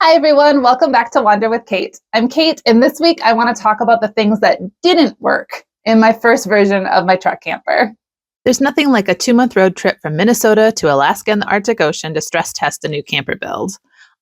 Hi, everyone. Welcome back to Wander with Kate. I'm Kate, and this week I want to talk about the things that didn't work in my first version of my truck camper. There's nothing like a 2-month road trip from Minnesota to Alaska and the Arctic Ocean to stress test a new camper build.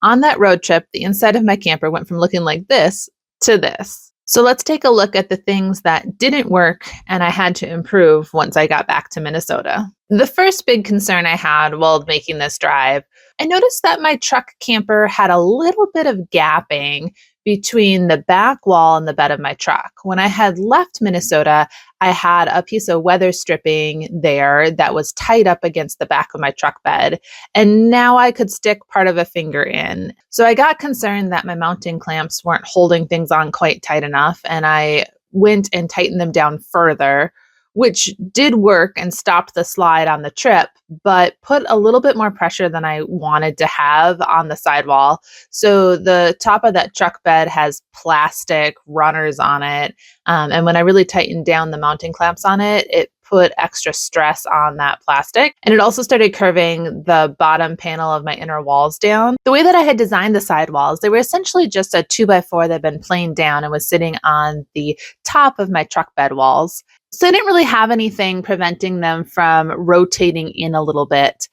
On that road trip, the inside of my camper went from looking like this to this. So let's take a look at the things that didn't work and I had to improve once I got back to Minnesota. The first big concern I had while making this drive, I noticed that my truck camper had a little bit of gapping between the back wall and the bed of my truck. When I had left Minnesota, I had a piece of weather stripping there that was tied up against the back of my truck bed. And now I could stick part of a finger in. So I got concerned that my mounting clamps weren't holding things on quite tight enough. And I went and tightened them down further, which did work and stopped the slide on the trip, but put a little bit more pressure than I wanted to have on the sidewall. So the top of that truck bed has plastic runners on it. And when I really tightened down the mounting clamps on it, it put extra stress on that plastic. And it also started curving the bottom panel of my inner walls down. The way that I had designed the sidewalls, they were essentially just a 2x4 that had been planed down and was sitting on the top of my truck bed walls. So I didn't really have anything preventing them from rotating in a little bit,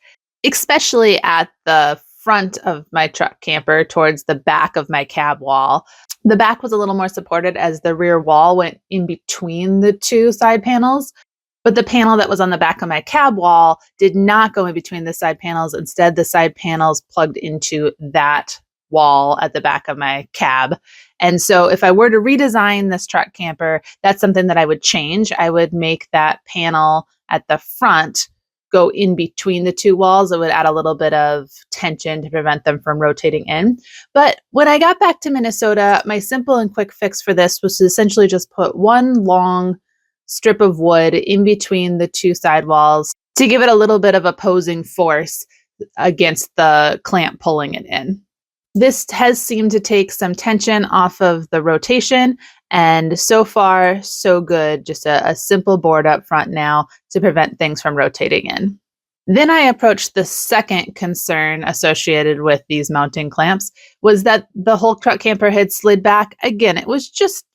especially at the front of my truck camper towards the back of my cab wall. The back was a little more supported as the rear wall went in between the two side panels. But the panel that was on the back of my cab wall did not go in between the side panels. Instead, the side panels plugged into that wall at the back of my cab. And so if I were to redesign this truck camper, that's something that I would change. I would make that panel at the front go in between the two walls. It would add a little bit of tension to prevent them from rotating in. But when I got back to Minnesota, my simple and quick fix for this was to essentially just put one long strip of wood in between the two side walls to give it a little bit of opposing force against the clamp pulling it in. This has seemed to take some tension off of the rotation, and so far, so good. Just a simple board up front now to prevent things from rotating in. Then I approached the second concern associated with these mounting clamps was that the whole truck camper had slid back. Again, it was just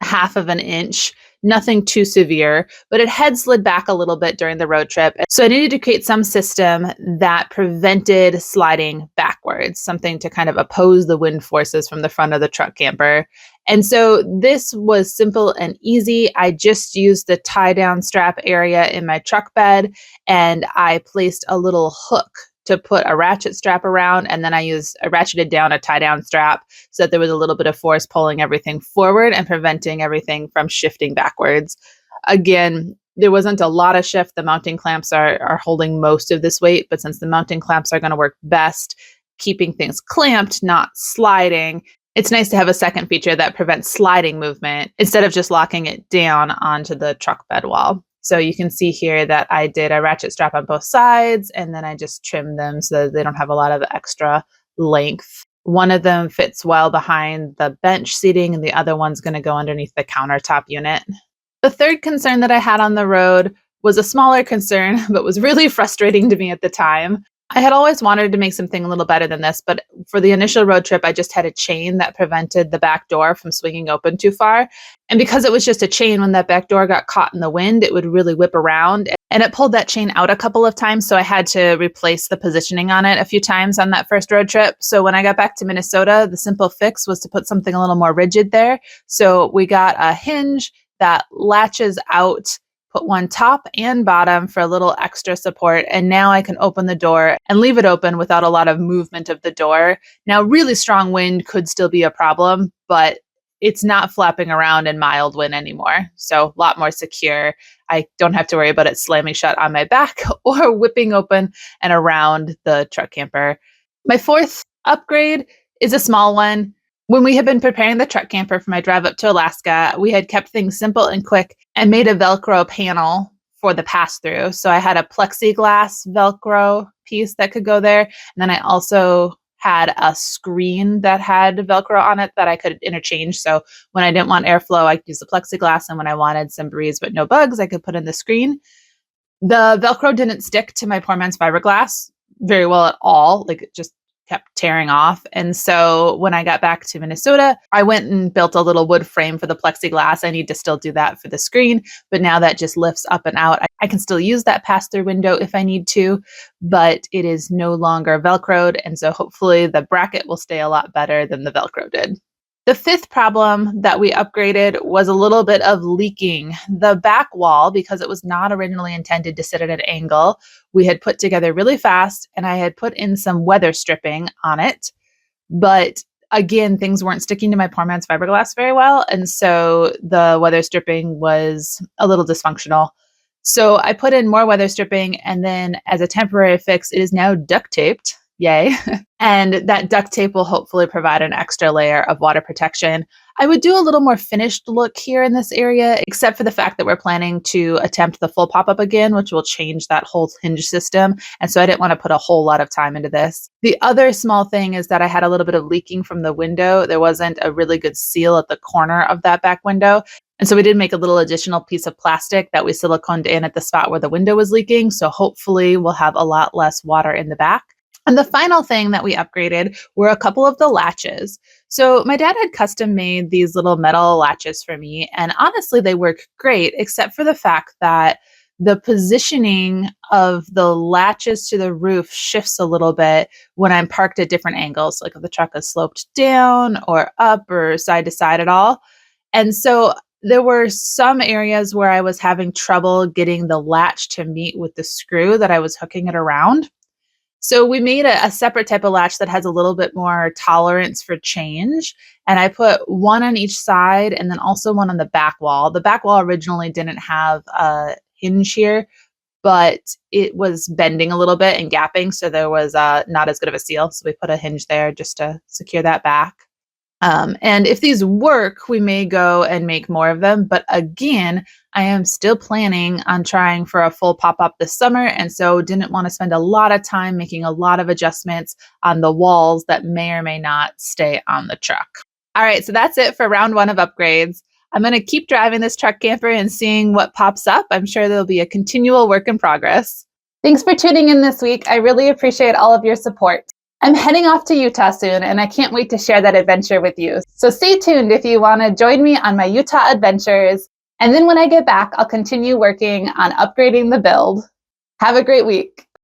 half of an inch, nothing too severe, but it had slid back a little bit during the road trip. So I needed to create some system that prevented sliding backwards, something to kind of oppose the wind forces from the front of the truck camper. And so this was simple and easy. I just used the tie down strap area in my truck bed, and I placed a little hook to put a ratchet strap around, and then I ratcheted down a tie down strap so that there was a little bit of force pulling everything forward and preventing everything from shifting backwards. Again, there wasn't a lot of shift. The mounting clamps are holding most of this weight, but since the mounting clamps are going to work best keeping things clamped, not sliding, it's nice to have a second feature that prevents sliding movement instead of just locking it down onto the truck bed wall. So you can see here that I did a ratchet strap on both sides, and then I just trimmed them so that they don't have a lot of extra length. One of them fits well behind the bench seating, and the other one's going to go underneath the countertop unit. The third concern that I had on the road was a smaller concern, but was really frustrating to me at the time. I had always wanted to make something a little better than this, but for the initial road trip, I just had a chain that prevented the back door from swinging open too far. And because it was just a chain, when that back door got caught in the wind, it would really whip around. And it pulled that chain out a couple of times, so I had to replace the positioning on it a few times on that first road trip. So when I got back to Minnesota, the simple fix was to put something a little more rigid there. So we got a hinge that latches out, put one top and bottom for a little extra support. And now I can open the door and leave it open without a lot of movement of the door. Now, really strong wind could still be a problem, but it's not flapping around in mild wind anymore. So a lot more secure. I don't have to worry about it slamming shut on my back or whipping open and around the truck camper. My fourth upgrade is a small one. When we had been preparing the truck camper for my drive up to Alaska, we had kept things simple and quick and made a Velcro panel for the pass-through. So I had a plexiglass Velcro piece that could go there. And then I also had a screen that had Velcro on it that I could interchange. So when I didn't want airflow, I could use the plexiglass. And when I wanted some breeze but no bugs, I could put in the screen. The Velcro didn't stick to my poor man's fiberglass very well at all. Like, it just kept tearing off. And so when I got back to Minnesota, I went and built a little wood frame for the plexiglass. I need to still do that for the screen, but now that just lifts up and out. I can still use that pass-through window if I need to, but it is no longer Velcroed. And so hopefully the bracket will stay a lot better than the Velcro did. The fifth problem that we upgraded was a little bit of leaking. The back wall, because it was not originally intended to sit at an angle, we had put together really fast, and I had put in some weather stripping on it. But again, things weren't sticking to my Poor Man's fiberglass very well, and so the weather stripping was a little dysfunctional. So I put in more weather stripping, and then as a temporary fix, it is now duct taped. Yay. And that duct tape will hopefully provide an extra layer of water protection. I would do a little more finished look here in this area, except for the fact that we're planning to attempt the full pop-up again, which will change that whole hinge system. And so I didn't want to put a whole lot of time into this. The other small thing is that I had a little bit of leaking from the window. There wasn't a really good seal at the corner of that back window. And so we did make a little additional piece of plastic that we siliconed in at the spot where the window was leaking. So hopefully we'll have a lot less water in the back. And the final thing that we upgraded were a couple of the latches. So my dad had custom made these little metal latches for me, and honestly, they work great, except for the fact that the positioning of the latches to the roof shifts a little bit when I'm parked at different angles, like if the truck is sloped down or up or side to side at all. And so there were some areas where I was having trouble getting the latch to meet with the screw that I was hooking it around. So we made a separate type of latch that has a little bit more tolerance for change. And I put one on each side and then also one on the back wall. The back wall originally didn't have a hinge here, but it was bending a little bit and gapping. So there was not as good of a seal. So we put a hinge there just to secure that back. And if these work, we may go and make more of them. But again, I am still planning on trying for a full pop-up this summer. And so didn't want to spend a lot of time making a lot of adjustments on the walls that may or may not stay on the truck. All right, so that's it for round one of upgrades. I'm going to keep driving this truck camper and seeing what pops up. I'm sure there'll be a continual work in progress. Thanks for tuning in this week. I really appreciate all of your support. I'm heading off to Utah soon, and I can't wait to share that adventure with you. So stay tuned if you want to join me on my Utah adventures. And then when I get back, I'll continue working on upgrading the build. Have a great week.